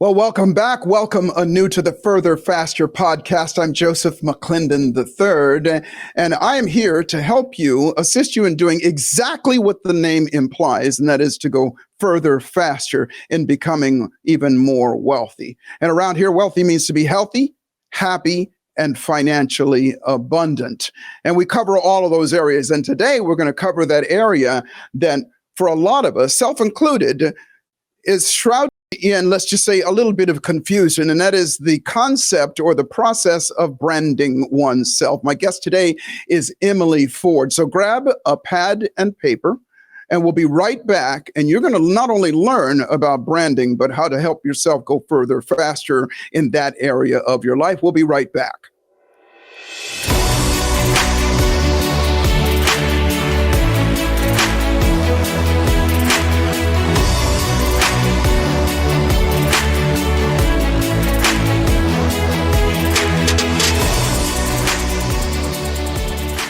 Well, welcome back. Welcome anew to the Further Faster podcast. I'm Joseph McClendon III, and I am here to help you, assist you in doing exactly what the name implies, and that is to go further faster in becoming even more wealthy. And around here, wealthy means to be healthy, happy, and financially abundant. And we cover all of those areas. And today we're going to cover that area that, for a lot of us, self-included, is shrouded in, let's just say, a little bit of confusion, and that is the concept or the process of branding oneself. My guest today is Emily Ford. So grab a pad and paper, and we'll be right back. And you're going to not only learn about branding, but how to help yourself go further, faster in that area of your life. We'll be right back.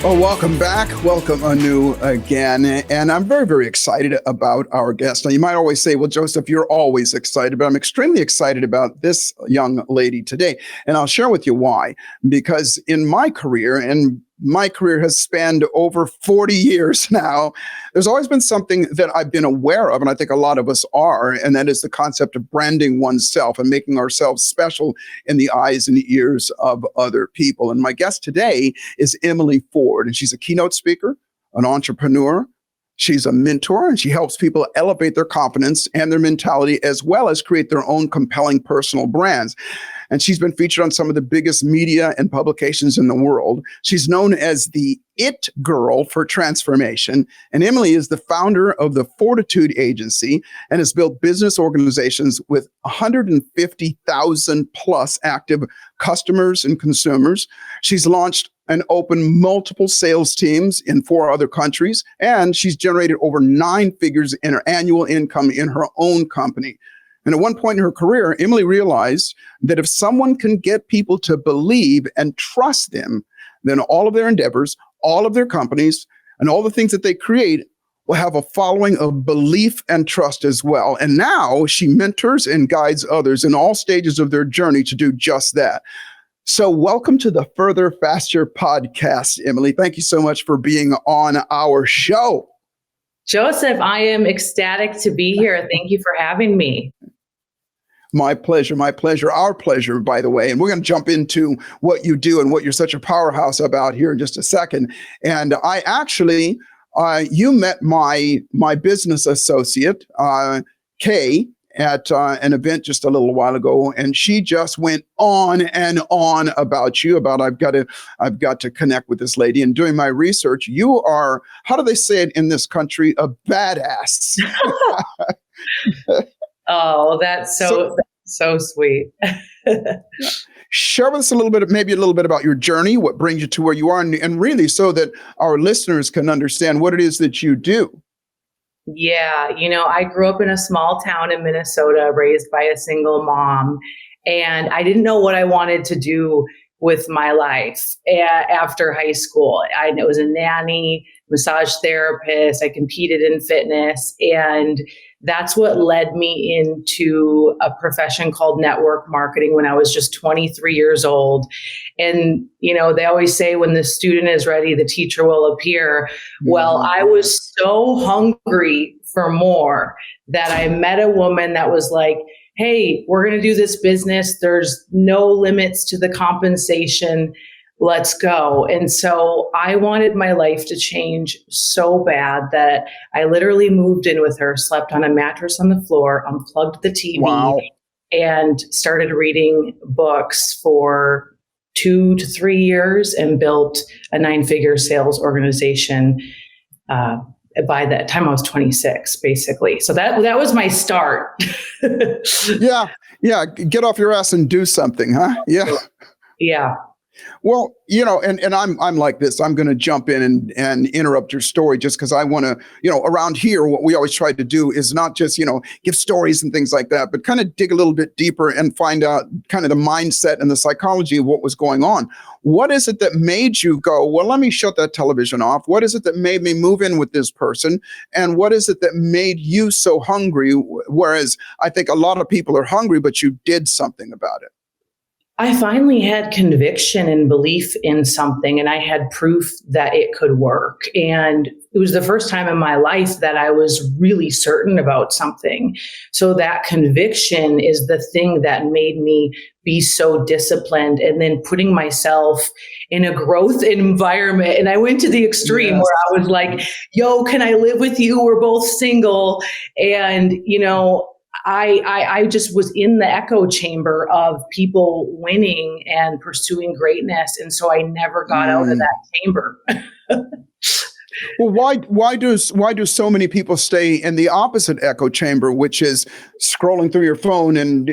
Oh, welcome back. Welcome anew again. And I'm very, very excited about our guest. Now, you might always say, well, Joseph, you're always excited, but I'm extremely excited about this young lady today. And I'll share with you why. Because in my career, and my career has spanned over 40 years now, there's always been something that I've been aware of, and I think a lot of us are, and that is the concept of branding oneself and making ourselves special in the eyes and the ears of other people. And my guest today is Emily Ford, and she's a keynote speaker, an entrepreneur. She's a mentor, and she helps people elevate their confidence and their mentality, as well as create their own compelling personal brands. And she's been featured on some of the biggest media and publications in the world. She's known as the It Girl for transformation. And Emily is the founder of the Fortitude Agency and has built business organizations with 150,000 plus active customers and consumers. She's launched and opened multiple sales teams in 4 other countries. And she's generated over 9 figures in her annual income in her own company. And at one point in her career, Emily realized that if someone can get people to believe and trust them, then all of their endeavors, all of their companies, and all the things that they create will have a following of belief and trust as well. And now she mentors and guides others in all stages of their journey to do just that. So welcome to the Further Faster podcast, Emily. Thank you so much for being on our show. Joseph, I am ecstatic to be here. Thank you for having me. My pleasure, my pleasure, our pleasure, by the way. And we're going to jump into what you do and what you're such a powerhouse about here in just a second. And I actually, you met my business associate, Kay, at an event just a little while ago, and she just went on and on about you, about I've got to connect with this lady. And doing my research, you are, how do they say it in this country, a badass. Oh, that's so sweet. Share with us a little bit, maybe a little bit about your journey, what brings you to where you are, and really so that our listeners can understand what it is that you do. Yeah, I grew up in a small town in Minnesota, raised by a single mom, and I didn't know what I wanted to do with my life after high school. I was a nanny, massage therapist. I competed in fitness, and that's what led me into a profession called network marketing when I was just 23 years old. And, they always say when the student is ready, the teacher will appear. Well, I was so hungry for more that I met a woman that was like, hey, we're going to do this business. There's no limits to the compensation. Let's go. And so I wanted my life to change so bad that I literally moved in with her, slept on a mattress on the floor, unplugged the TV, wow, and started reading books for 2 to 3 years and built a 9-figure sales organization. By that time I was 26, basically. So that was my start. Yeah. Get off your ass and do something, huh? Yeah. Yeah. Well, and I'm like this. I'm going to jump in and interrupt your story just because I want to, around here, what we always try to do is not just, give stories and things like that, but kind of dig a little bit deeper and find out kind of the mindset and the psychology of what was going on. What is it that made you go, well, let me shut that television off? What is it that made me move in with this person? And what is it that made you so hungry? Whereas I think a lot of people are hungry, but you did something about it. I finally had conviction and belief in something, and I had proof that it could work. And it was the first time in my life that I was really certain about something. So that conviction is the thing that made me be so disciplined, and then putting myself in a growth environment. And I went to the extreme Yes. where I was like, yo, can I live with you? We're both single. And, I just was in the echo chamber of people winning and pursuing greatness. And so I never got out of that chamber. Well, why do so many people stay in the opposite echo chamber, which is scrolling through your phone and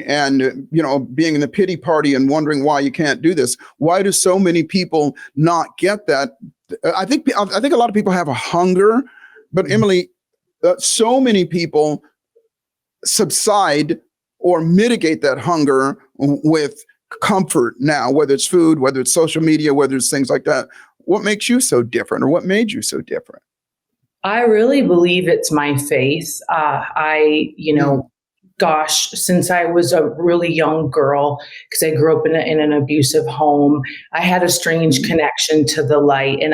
being in the pity party and wondering why you can't do this? Why do so many people not get that? I think a lot of people have a hunger, but Emily, so many people subside or mitigate that hunger with comfort now, whether it's food, whether it's social media, whether it's things like that. What makes you so different, or what made you so different? I really believe it's my faith. Since I was a really young girl, because I grew up in an abusive home, I had a strange connection to the light, and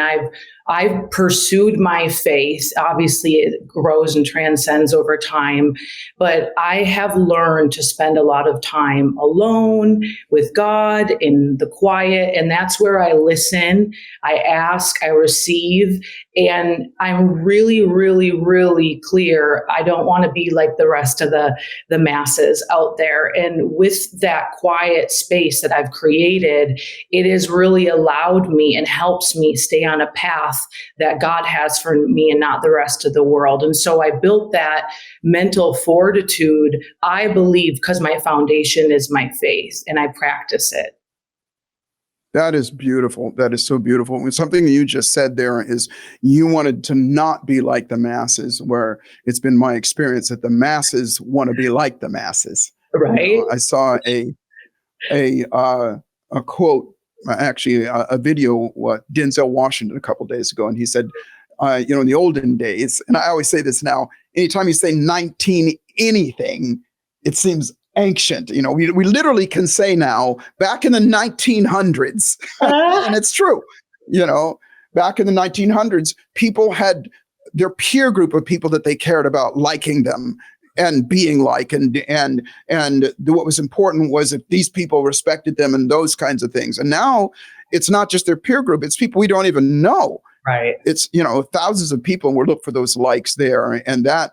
I've pursued my faith. Obviously, it grows and transcends over time, but I have learned to spend a lot of time alone with God in the quiet, and that's where I listen, I ask, I receive, and I'm really, really, really clear. I don't want to be like the rest of the masses out there. And with that quiet space that I've created, it has really allowed me and helps me stay on a path that God has for me and not the rest of the world. And so I built that mental fortitude, I believe, because my foundation is my faith and I practice it. That is beautiful. That is so beautiful. And something you just said there is you wanted to not be like the masses, where it's been my experience that the masses want to be like the masses. Right. I saw a quote, actually a video, Denzel Washington a couple of days ago, and he said, in the olden days, and I always say this now, anytime you say 19 anything, it seems ancient. We literally can say now, back in the 1900s, and it's true, back in the 1900s, people had their peer group of people that they cared about liking them and being like, and what was important was if these people respected them and those kinds of things. And now it's not just their peer group, it's people we don't even know. Right. It's, thousands of people, and we're looking for those likes there. And that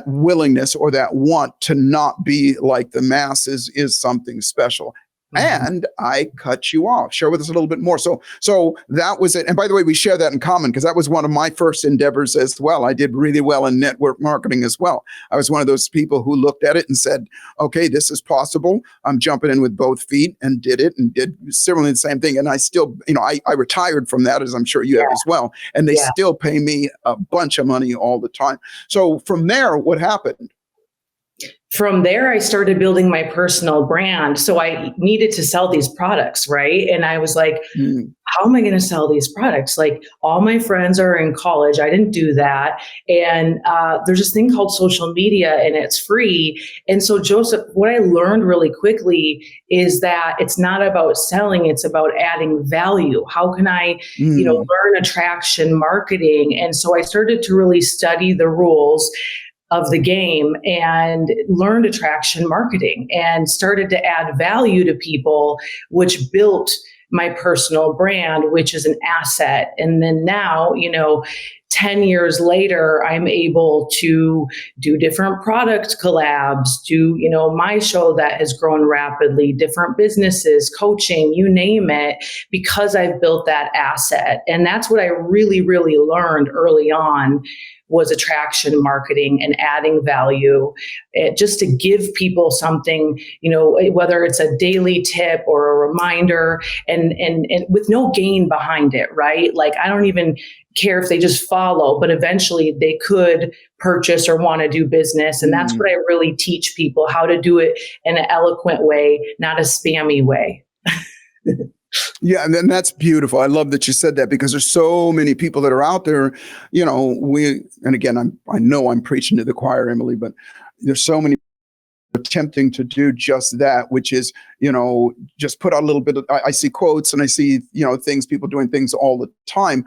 willingness or that want to not be like the masses is something special. And I cut you off. Share with us a little bit more. So that was it. And by the way, we share that in common, because that was one of my first endeavors as well. I did really well in network marketing as well. I was one of those people who looked at it and said, okay, this is possible. I'm jumping in with both feet, and did it, and did similarly the same thing. And I still, I retired from that, as I'm sure you have as well. And they still pay me a bunch of money all the time. So from there, what happened? From there, I started building my personal brand. So I needed to sell these products, right? And I was like, how am I going to sell these products? Like, all my friends are in college. I didn't do that. And there's this thing called social media, and it's free. And so, Joseph, what I learned really quickly is that it's not about selling, it's about adding value. How can I, learn attraction marketing? And so I started to really study the rules of the game and learned attraction marketing and started to add value to people, which built my personal brand, which is an asset. And then now, 10 years later, I'm able to do different product collabs, do, my show that has grown rapidly, different businesses, coaching, you name it, because I've built that asset. And that's what I really, really learned early on was attraction marketing and adding value, just to give people something, whether it's a daily tip or a reminder, and with no gain behind it, right? Like, I don't even care if they just follow, but eventually they could purchase or want to do business. And that's what I really teach people, how to do it in an eloquent way, not a spammy way. Yeah, and that's beautiful. I love that you said that, because there's so many people that are out there, and again, I know I'm preaching to the choir, Emily, but there's so many attempting to do just that, which is, just put out a little bit of, I see quotes and I see, things, people doing things all the time.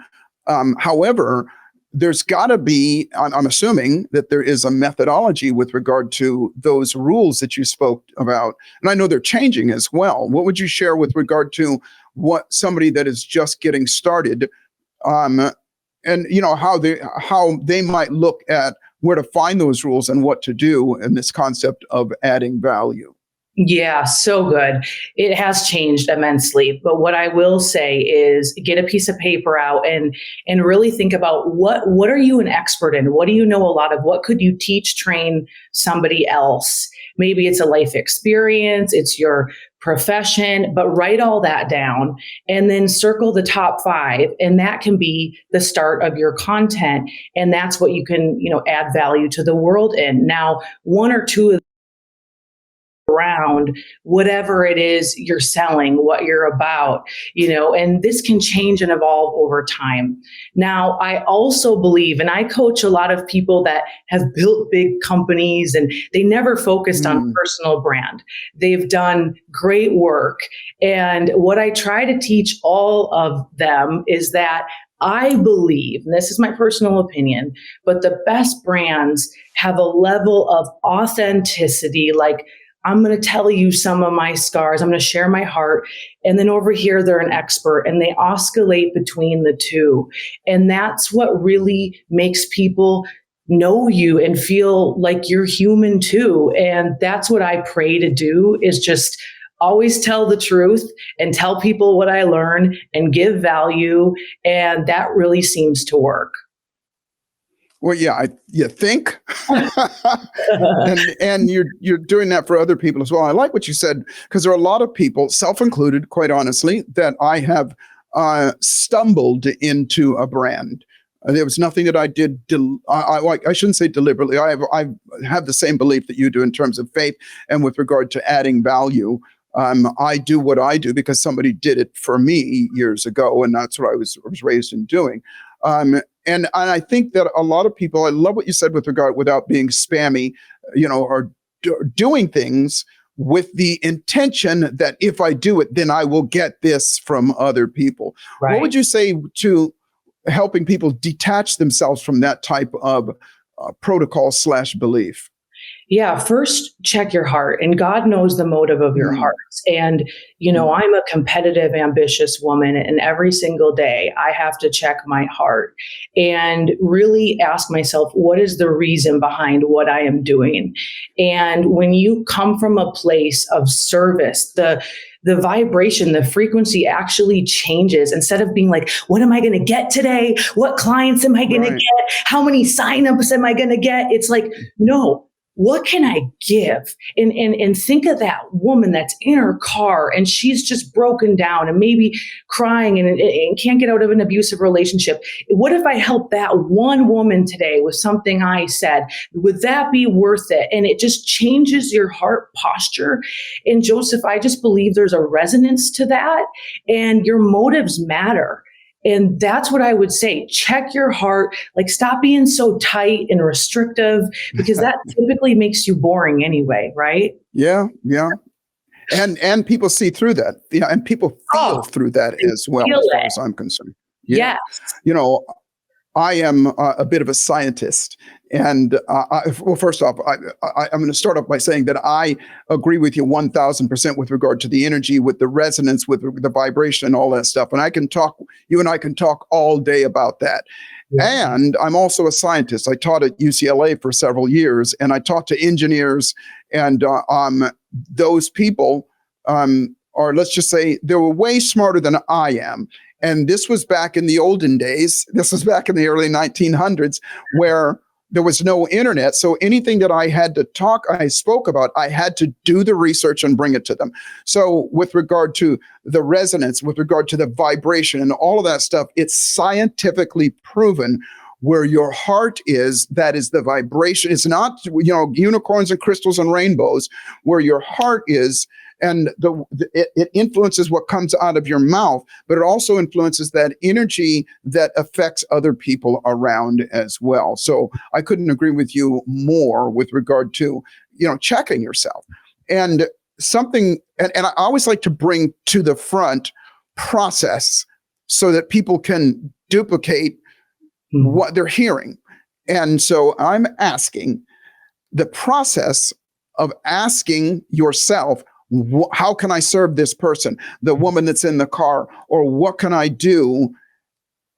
However, there's got to be, I'm assuming that there is a methodology with regard to those rules that you spoke about. And I know they're changing as well. What would you share with regard to what somebody that is just getting started, and how they might look at where to find those rules and what to do in this concept of adding value? Yeah, so good. It has changed immensely. But what I will say is get a piece of paper out and really think about what are you an expert in? What do you know a lot of? What could you teach, train somebody else? Maybe it's a life experience, it's your profession, but write all that down and then circle the top 5. And that can be the start of your content. And that's what you can, add value to the world in. Now, 1 or 2 of around whatever it is you're selling, what you're about, and this can change and evolve over time. Now, I also believe, and I coach a lot of people that have built big companies and they never focused on personal brand. They've done great work. And what I try to teach all of them is that I believe, and this is my personal opinion, but the best brands have a level of authenticity, like, I'm going to tell you some of my scars. I'm going to share my heart. And then over here, they're an expert, and they oscillate between the two. And that's what really makes people know you and feel like you're human too. And that's what I pray to do, is just always tell the truth and tell people what I learn and give value. And that really seems to work. Well, yeah, you think, and you're doing that for other people as well. I like what you said, because there are a lot of people, self-included, quite honestly, that I have stumbled into a brand. There was nothing that I did. I shouldn't say deliberately. I have the same belief that you do in terms of faith and with regard to adding value. I do what I do because somebody did it for me years ago, and that's what I was raised in doing. And I think that a lot of people, I love what you said with regard, without being spammy, are doing things with the intention that if I do it, then I will get this from other people. Right. What would you say to helping people detach themselves from that type of protocol/belief? Yeah, first check your heart, and God knows the motive of your heart. And, I'm a competitive, ambitious woman, and every single day I have to check my heart and really ask myself, what is the reason behind what I am doing? And when you come from a place of service, the vibration, the frequency actually changes. Instead of being like, what am I going to get today? What clients am I going to get? How many signups am I going to get? It's like, no. What can I give? And think of that woman that's in her car and she's just broken down and maybe crying and can't get out of an abusive relationship. What if I help that one woman today with something I said? Would that be worth it? And it just changes your heart posture. And Joseph, I just believe there's a resonance to that, and your motives matter. And that's what I would say. Check your heart. Like, stop being so tight and restrictive, because that typically makes you boring anyway, right? Yeah. And people see through that. Yeah, and people feel through that as well, as far as I'm concerned. Yeah. Yes. I am a bit of a scientist, And well, first off, I'm going to start off by saying that I agree with you 1,000% with regard to the energy, with the resonance, with the vibration, and all that stuff. And you and I can talk all day about that. Yeah. And I'm also a scientist. I taught at UCLA for several years, and I taught to engineers. And those people are, let's just say, they were way smarter than I am. And this was back in the olden days. This was back in the early 1900s, where there was no internet. So anything that I spoke about, I had to do the research and bring it to them. So with regard to the resonance, with regard to the vibration and all of that stuff, it's scientifically proven where your heart is, that is the vibration. It's not, unicorns and crystals and rainbows. Where your heart is, and it influences what comes out of your mouth, but it also influences that energy that affects other people around as well. So I couldn't agree with you more with regard to, checking yourself. And and I always like to bring to the front process so that people can duplicate what they're hearing. And so I'm asking the process of asking yourself, how can I serve this person, the woman that's in the car, or what can I do?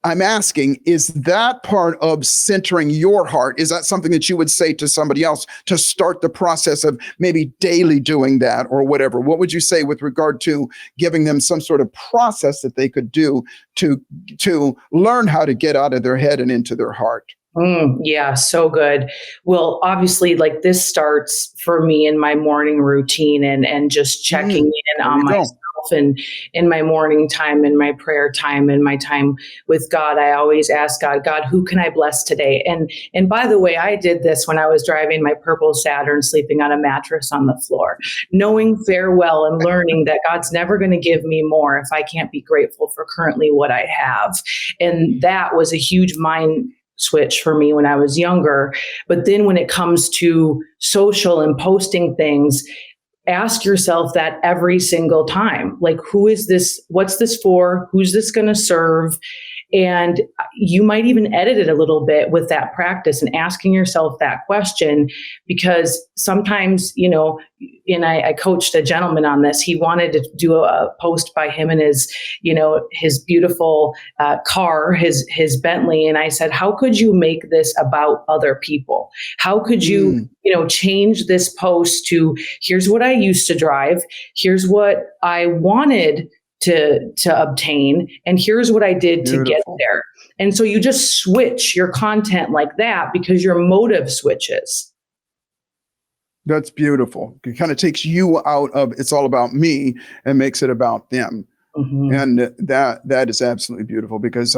I'm asking, is that part of centering your heart? Is that something that you would say to somebody else to start the process of maybe daily doing that or whatever? What would you say with regard to giving them some sort of process that they could do to learn how to get out of their head and into their heart? Yeah, so good. Well, obviously, like this starts for me in my morning routine and just checking in on myself and in my morning time, in my prayer time, and my time with God. I always ask God, who can I bless today? And by the way, I did this when I was driving my purple Saturn, sleeping on a mattress on the floor, knowing very well and learning that God's never going to give me more if I can't be grateful for currently what I have. And that was a huge mind switch for me when I was younger. But then when it comes to social and posting things, ask yourself that every single time. Like, who is this? What's this for? Who's this going to serve? And you might even edit it a little bit with that practice and asking yourself that question, because sometimes, and I coached a gentleman on this. He wanted to do a post by him and his beautiful car, his Bentley. And I said, how could you make this about other people? How could you, change this post to, here's what I used to drive. Here's what I wanted to obtain, and here's what I did to get there. And so you just switch your content like that because your motive switches. That's beautiful. It kind of takes you out of it's all about me and makes it about them. Mm-hmm. And that is absolutely beautiful, because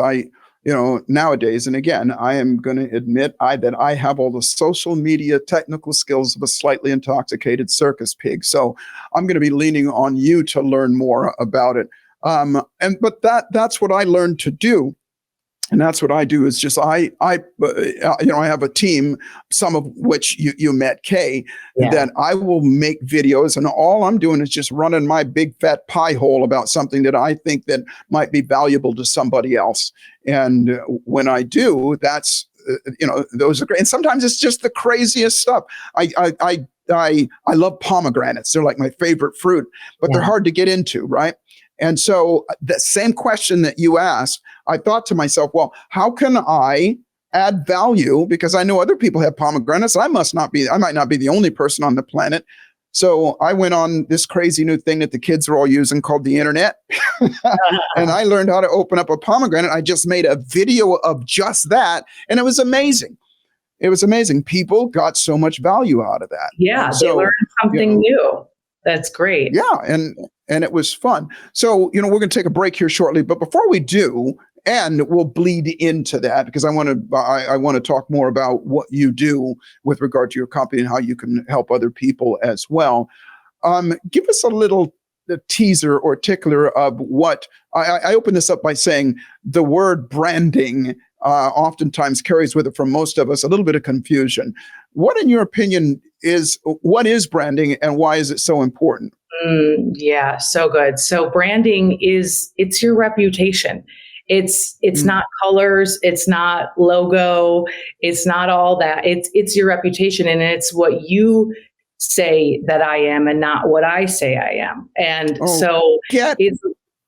nowadays, and again, I am going to admit that I have all the social media technical skills of a slightly intoxicated circus pig. So I'm going to be leaning on you to learn more about it. But that's what I learned to do. And that's what I do is just, I have a team, some of which you met, Kay, that I will make videos, and all I'm doing is just running my big fat pie hole about something that I think that might be valuable to somebody else. And when I do, that's, those are great. And sometimes it's just the craziest stuff. I love pomegranates. They're like my favorite fruit, but they're hard to get into, right? And so the same question that you asked, I thought to myself, well, how can I add value? Because I know other people have pomegranates. I might not be the only person on the planet. So I went on this crazy new thing that the kids are all using called the internet. And I learned how to open up a pomegranate. I just made a video of just that. And it was amazing. It was amazing. People got so much value out of that. Yeah, they learned something new. That's great. Yeah, and it was fun. So, we're going to take a break here shortly, but before we do, and we'll bleed into that, because I want to talk more about what you do with regard to your company and how you can help other people as well. Give us a little teaser or tickler of what I open this up by saying the word branding oftentimes carries with it, from most of us, a little bit of confusion. What, in your opinion, what is branding, and why is it so important? Yeah, so good. So branding it's your reputation. It's not colors, it's not logo, it's not all that. It's your reputation, and it's what you say that I am and not what I say I am. And Oh, so get it's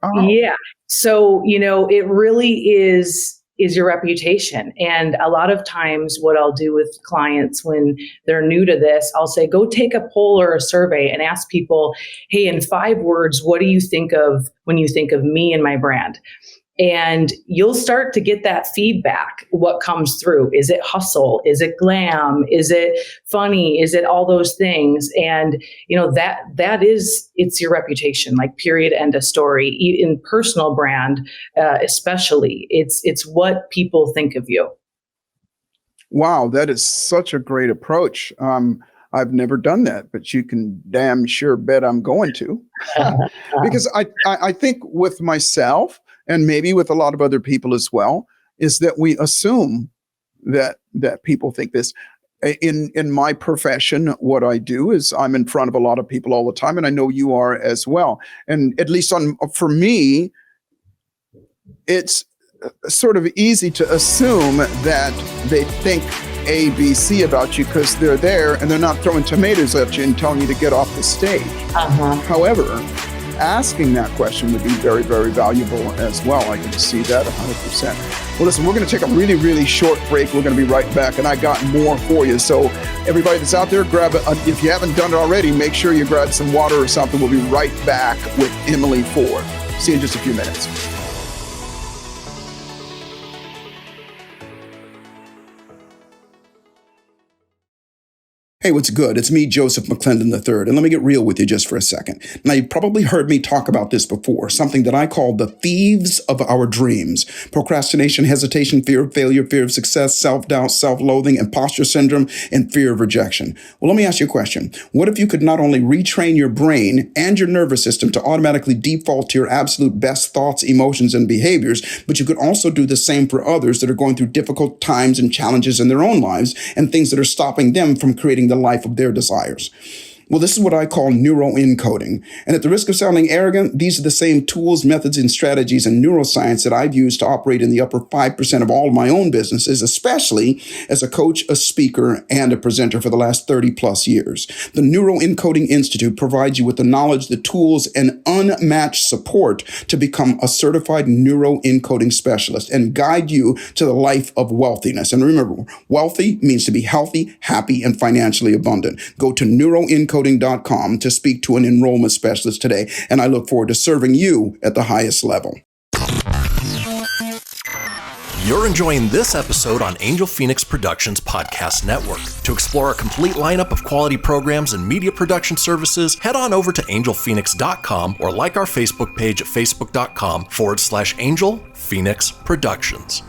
out. yeah. So, it really is your reputation. And a lot of times what I'll do with clients when they're new to this, I'll say, go take a poll or a survey and ask people, hey, in 5 words, what do you think of when you think of me and my brand? And you'll start to get that feedback. What comes through? Is it hustle? Is it glam? Is it funny? Is it all those things? And it's your reputation, like period, end of story. In personal brand, especially, it's what people think of you. Wow, that is such a great approach. I've never done that, but you can damn sure bet I'm going to. Because I think with myself, and maybe with a lot of other people as well, is that we assume that people think this. In my profession, what I do is I'm in front of a lot of people all the time, and I know you are as well. And at least for me, it's sort of easy to assume that they think A, B, C about you because they're there and they're not throwing tomatoes at you and telling you to get off the stage. However, asking that question would be very, very valuable as well. I can see that 100%. Well, listen, we're going to take a really, really short break. We're going to be right back, and I got more for you. So everybody that's out there, if you haven't done it already, make sure you grab some water or something. We'll be right back with Emily Ford. See you in just a few minutes. Hey, what's good? It's me, Joseph McClendon III, and let me get real with you just for a second. Now, you've probably heard me talk about this before, something that I call the thieves of our dreams. Procrastination, hesitation, fear of failure, fear of success, self-doubt, self-loathing, imposter syndrome, and fear of rejection. Well, let me ask you a question. What if you could not only retrain your brain and your nervous system to automatically default to your absolute best thoughts, emotions, and behaviors, but you could also do the same for others that are going through difficult times and challenges in their own lives and things that are stopping them from creating the life of their desires? Well, this is what I call neuroencoding. And at the risk of sounding arrogant, these are the same tools, methods, and strategies in neuroscience that I've used to operate in the upper 5% of all of my own businesses, especially as a coach, a speaker, and a presenter for the last 30 plus years. The Neuroencoding Institute provides you with the knowledge, the tools, and unmatched support to become a certified neuroencoding specialist and guide you to the life of wealthiness. And remember, wealthy means to be healthy, happy, and financially abundant. Go to neuroencoding.com to speak to an enrollment specialist today, and I look forward to serving you at the highest level. You're enjoying this episode on Angel Phoenix Productions Podcast Network. To explore a complete lineup of quality programs and media production services, head on over to angelphoenix.com or like our Facebook page at facebook.com/Angel Phoenix Productions.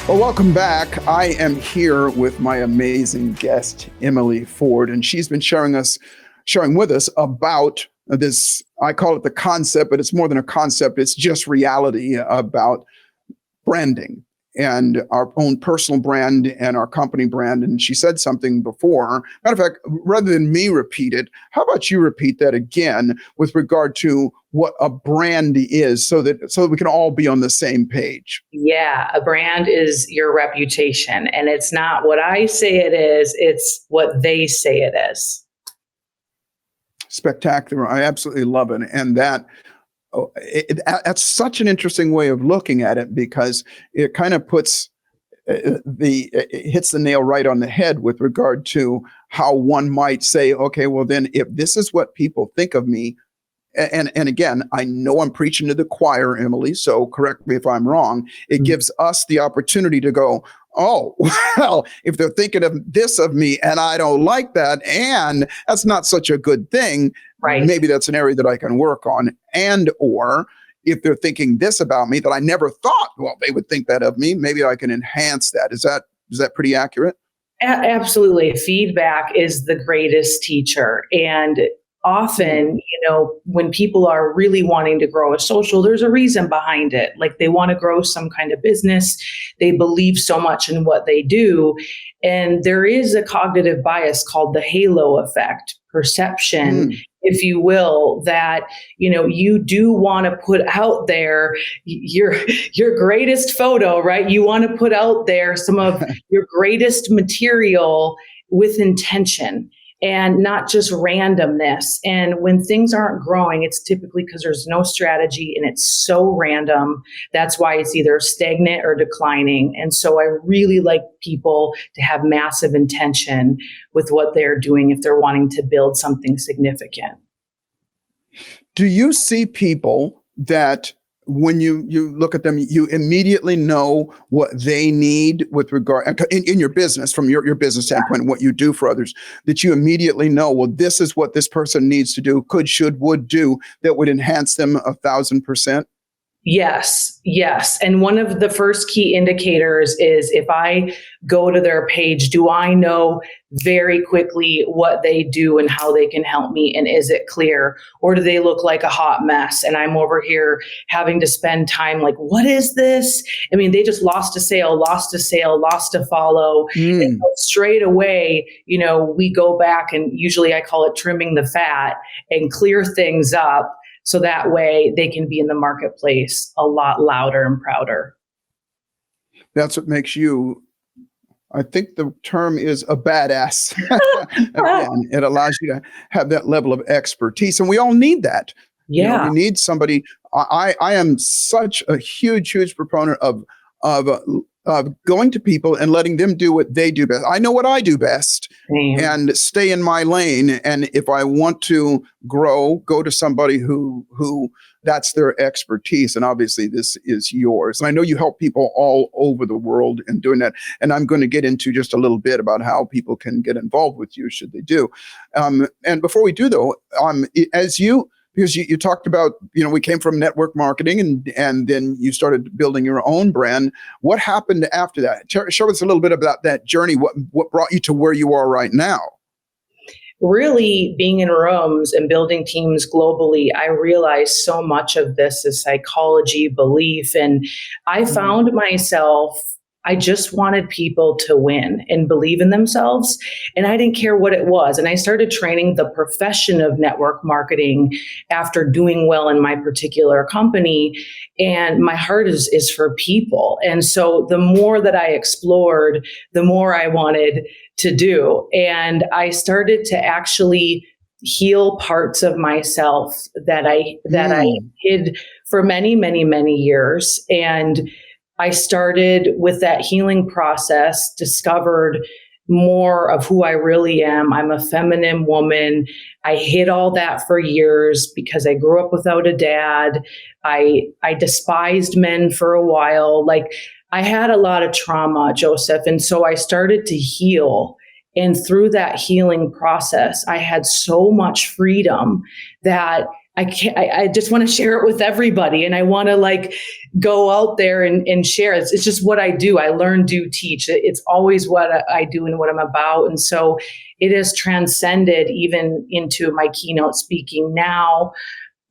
Well, welcome back. I am here with my amazing guest, Emily Ford, and she's been sharing with us about this. I call it the concept, but it's more than a concept. It's just reality about branding and our own personal brand and our company brand. And she said something before. Matter of fact, rather than me repeat it, how about you repeat that again with regard to what a brand is so that we can all be on the same page? Yeah, a brand is your reputation, and it's not what I say it is, it's what they say it is. Spectacular. I absolutely love it. And that's such an interesting way of looking at it, because it kind of it hits the nail right on the head with regard to how one might say, okay, well then if this is what people think of me, and again, I know I'm preaching to the choir, Emily, so correct me if I'm wrong. It gives us the opportunity to go, oh, well, if they're thinking of this of me and I don't like that, and that's not such a good thing, right? Maybe that's an area that I can work on. And or if they're thinking this about me that I never thought, well, they would think that of me, maybe I can enhance that. Is that pretty accurate? Absolutely. Feedback is the greatest teacher. And often, when people are really wanting to grow a social, there's a reason behind it. Like they want to grow some kind of business. They believe so much in what they do. And there is a cognitive bias called the halo effect, perception, if you will, that, you do want to put out there your greatest photo, right? You want to put out there some of your greatest material with intention and not just randomness. And when things aren't growing, it's typically because there's no strategy and it's so random. That's why it's either stagnant or declining. And so I really like people to have massive intention with what they're doing if they're wanting to build something significant. Do you see people that when you look at them, you immediately know what they need with regard in your business, from your business standpoint, what you do for others, that you immediately know, well, this is what this person needs to do, could, should, would do that would enhance them 1,000%? Yes. And one of the first key indicators is if I go to their page, do I know very quickly what they do and how they can help me? And is it clear? Or do they look like a hot mess? And I'm over here having to spend time like, what is this? I mean, they just lost a sale, lost a follow. And so straight away, we go back and usually I call it trimming the fat and clear things up. So that way they can be in the marketplace a lot louder and prouder. That's what makes you, I think the term is a badass. Again, it allows you to have that level of expertise. And we all need that. Yeah. You need somebody. I am such a huge proponent of going to people and letting them do what they do best. I know what I do best and stay in my lane. And if I want to grow, go to somebody who that's their expertise. And obviously this is yours. And I know you help people all over the world in doing that. And I'm going to get into just a little bit about how people can get involved with you should they do. And before we do though, because you talked about, we came from network marketing and then you started building your own brand. What happened after that? Show us a little bit about that journey. What brought you to where you are right now? Really being in rooms and building teams globally, I realized so much of this is psychology, belief, and I found myself, I just wanted people to win and believe in themselves. And I didn't care what it was. And I started training the profession of network marketing after doing well in my particular company. And my heart is for people. And so the more that I explored, the more I wanted to do. And I started to actually heal parts of myself that I hid for many, many, many years. And I started with that healing process, discovered more of who I really am. I'm a feminine woman. I hid all that for years because I grew up without a dad. I despised men for a while. Like I had a lot of trauma, Joseph. And so I started to heal. And through that healing process, I had so much freedom that I just want to share it with everybody. And I want to go out there and share. It's just what I do. I learn, do, teach. It's always what I do and what I'm about. And so it has transcended even into my keynote speaking now,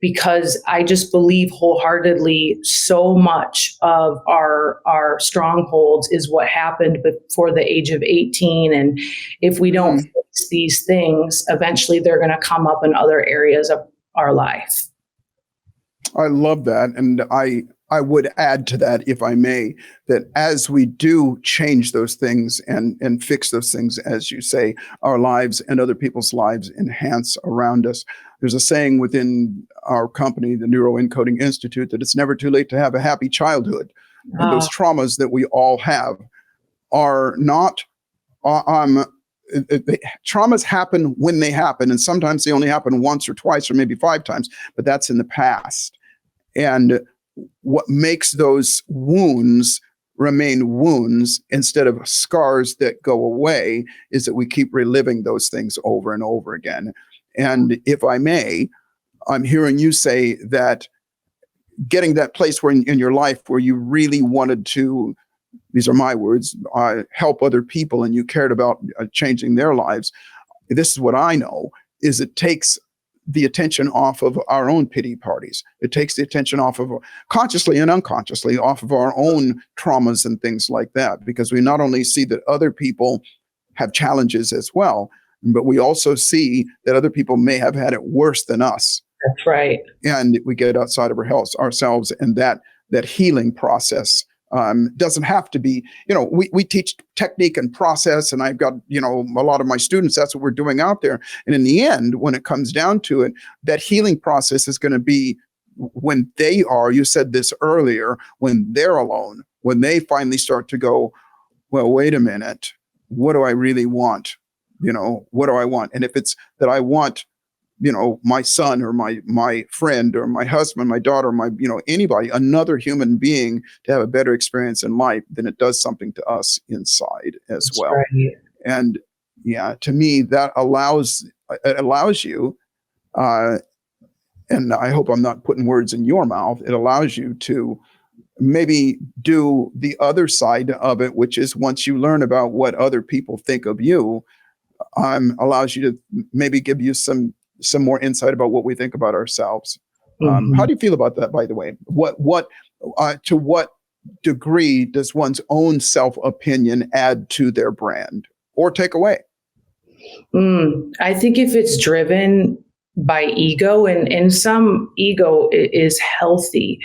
because I just believe wholeheartedly so much of our strongholds is what happened before the age of 18. And if we don't fix these things, eventually they're going to come up in other areas of our life. I love that. And I would add to that, if I may, that as we do change those things and fix those things, as you say, our lives and other people's lives enhance around us. There's a saying within our company, the Neuroencoding Institute, that it's never too late to have a happy childhood. And those traumas that we all have are not traumas happen when they happen, and sometimes they only happen once or twice or maybe 5 times, but that's in the past. And what makes those wounds remain wounds instead of scars that go away is that we keep reliving those things over and over again. And if I may, I'm hearing you say that getting that place where in your life where you really wanted to, these are my words, help other people, and you cared about changing their lives. This is what I know, is it takes the attention off of our own pity parties. It takes the attention off of, consciously and unconsciously, off of our own traumas and things like that, because we not only see that other people have challenges as well, but we also see that other people may have had it worse than us. That's right. And we get outside of ourselves, and that healing process doesn't have to be, we teach technique and process, and I've got, a lot of my students, that's what we're doing out there. And in the end, when it comes down to it, that healing process is going to be when they are, you said this earlier, when they're alone, when they finally start to go, well, wait a minute, what do I really want? What do I want? And if it's that I want, my son or my friend or my husband, my daughter, anybody, another human being to have a better experience in life, then it does something to us inside as That's well. right. And to me, that allows you, and I hope I'm not putting words in your mouth, it allows you to maybe do the other side of it, which is once you learn about what other people think of you, allows you to maybe give you some more insight about what we think about ourselves. How do you feel about that, by the way? To what degree does one's own self-opinion add to their brand or take away? I think if it's driven by ego, and some ego is healthy,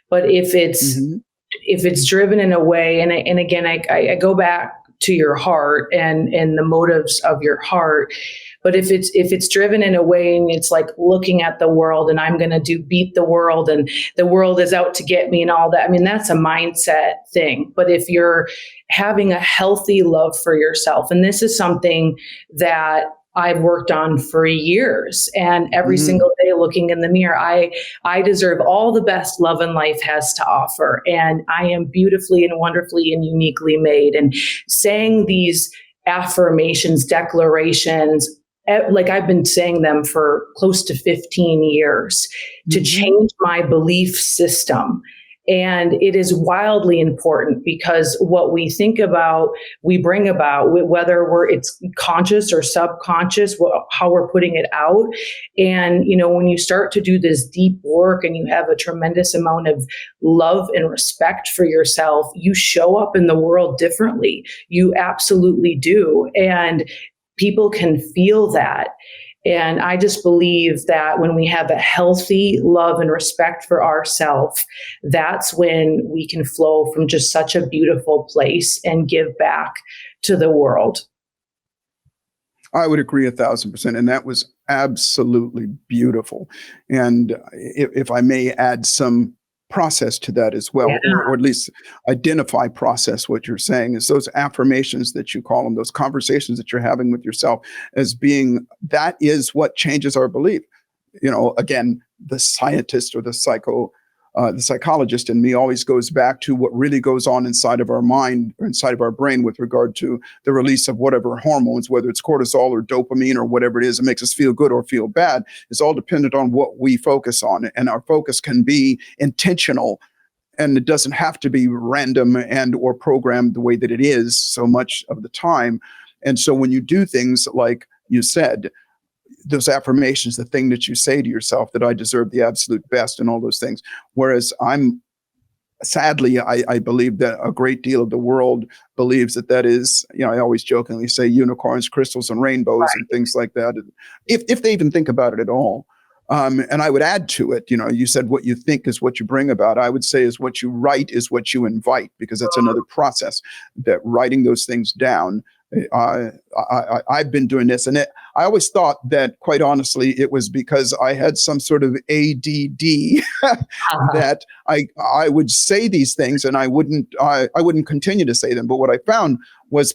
but if it's driven in a way, and again, I go back to your heart and the motives of your heart. But if it's driven in a way and it's like looking at the world and I'm going to beat the world and the world is out to get me and all that, I mean, that's a mindset thing. But if you're having a healthy love for yourself, and this is something that I've worked on for years, and every single day looking in the mirror, I deserve all the best love and life has to offer. And I am beautifully and wonderfully and uniquely made. And saying these affirmations, declarations, like I've been saying them for close to 15 years to change my belief system. And it is wildly important because what we think about, we bring about, whether it's conscious or subconscious, how we're putting it out. And, when you start to do this deep work and you have a tremendous amount of love and respect for yourself, you show up in the world differently. You absolutely do. And people can feel that. And I just believe that when we have a healthy love and respect for ourselves, that's when we can flow from just such a beautiful place and give back to the world. I would agree 1,000%. And that was absolutely beautiful. And if I may add some process to that as well, or at least process what you're saying, is those affirmations that you call them, those conversations that you're having with yourself, as being, that is what changes our belief. Again, the scientist or the psychologist in me always goes back to what really goes on inside of our mind or inside of our brain with regard to the release of whatever hormones, whether it's cortisol or dopamine or whatever it is that makes us feel good or feel bad. It's all dependent on what we focus on. And our focus can be intentional, and it doesn't have to be random and or programmed the way that it is so much of the time. And so when you do things like you said, those affirmations, the thing that you say to yourself, that I deserve the absolute best and all those things. Whereas sadly, I believe that a great deal of the world believes that is, I always jokingly say unicorns, crystals, and rainbows, and things like that. If they even think about it at all. And I would add to it, you said what you think is what you bring about. I would say is what you write is what you invite, because that's another process, that writing those things down. I've been doing this, and I always thought that, quite honestly, it was because I had some sort of ADD that I would say these things and I wouldn't continue to say them. But what I found was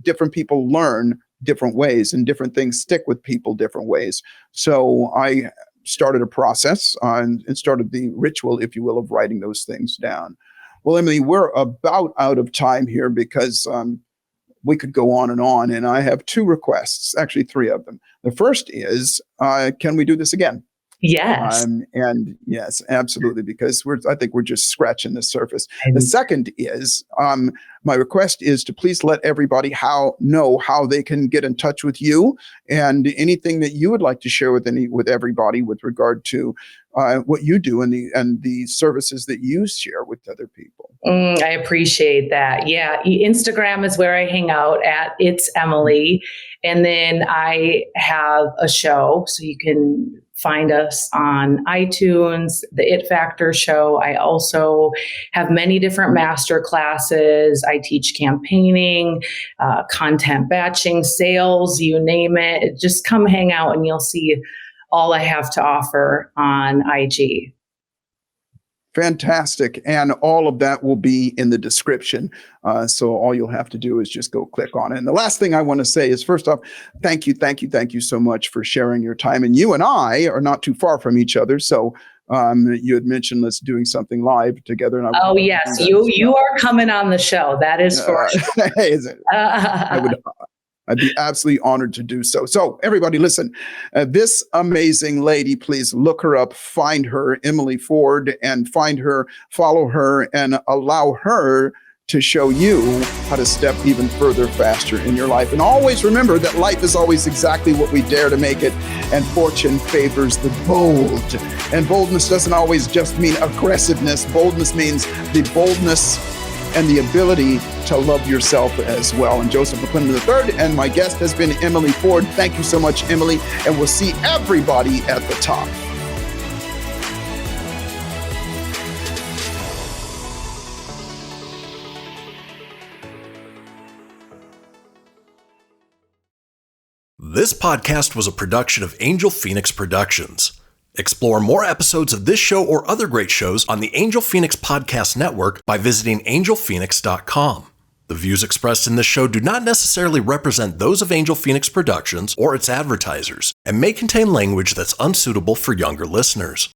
different people learn different ways, and different things stick with people different ways. So I started a process and started the ritual, if you will, of writing those things down. Well, Emily, we're about out of time here because we could go on, and I have two requests, actually three of them. The first is, can we do this again? Yes. And yes, absolutely, because I think we're just scratching the surface. The second is, my request is to please let everybody know how they can get in touch with you, and anything that you would like to share with everybody with regard to what you do and the services that you share with other people. I appreciate that. Yeah. Instagram is where I hang out at. It's Emily. And then I have a show, so you can find us on iTunes, the It Factor Show. I also have many different master classes. I teach campaigning, content batching, sales, you name it. Just come hang out and you'll see all I have to offer on IG. Fantastic. And all of that will be in the description. So all you'll have to do is just go click on it. And the last thing I want to say is, first off, thank you so much for sharing your time. And you and I are not too far from each other. So you had mentioned let's doing something live together. And yes, you are coming on the show. That is for sure. I'd be absolutely honored to do so. So everybody listen, this amazing lady, please look her up, find her, Emily Ford, and find her, follow her, and allow her to show you how to step even further, faster in your life. And always remember that life is always exactly what we dare to make it, and fortune favors the bold. And boldness doesn't always just mean aggressiveness. Boldness means the boldness and the ability to love yourself as well. And Joseph McClendon III, and my guest has been Emily Ford. Thank you so much, Emily, and we'll see everybody at the top. This podcast was a production of Angel Phoenix Productions. Explore more episodes of this show or other great shows on the Angel Phoenix Podcast Network by visiting angelphoenix.com. The views expressed in this show do not necessarily represent those of Angel Phoenix Productions or its advertisers, and may contain language that's unsuitable for younger listeners.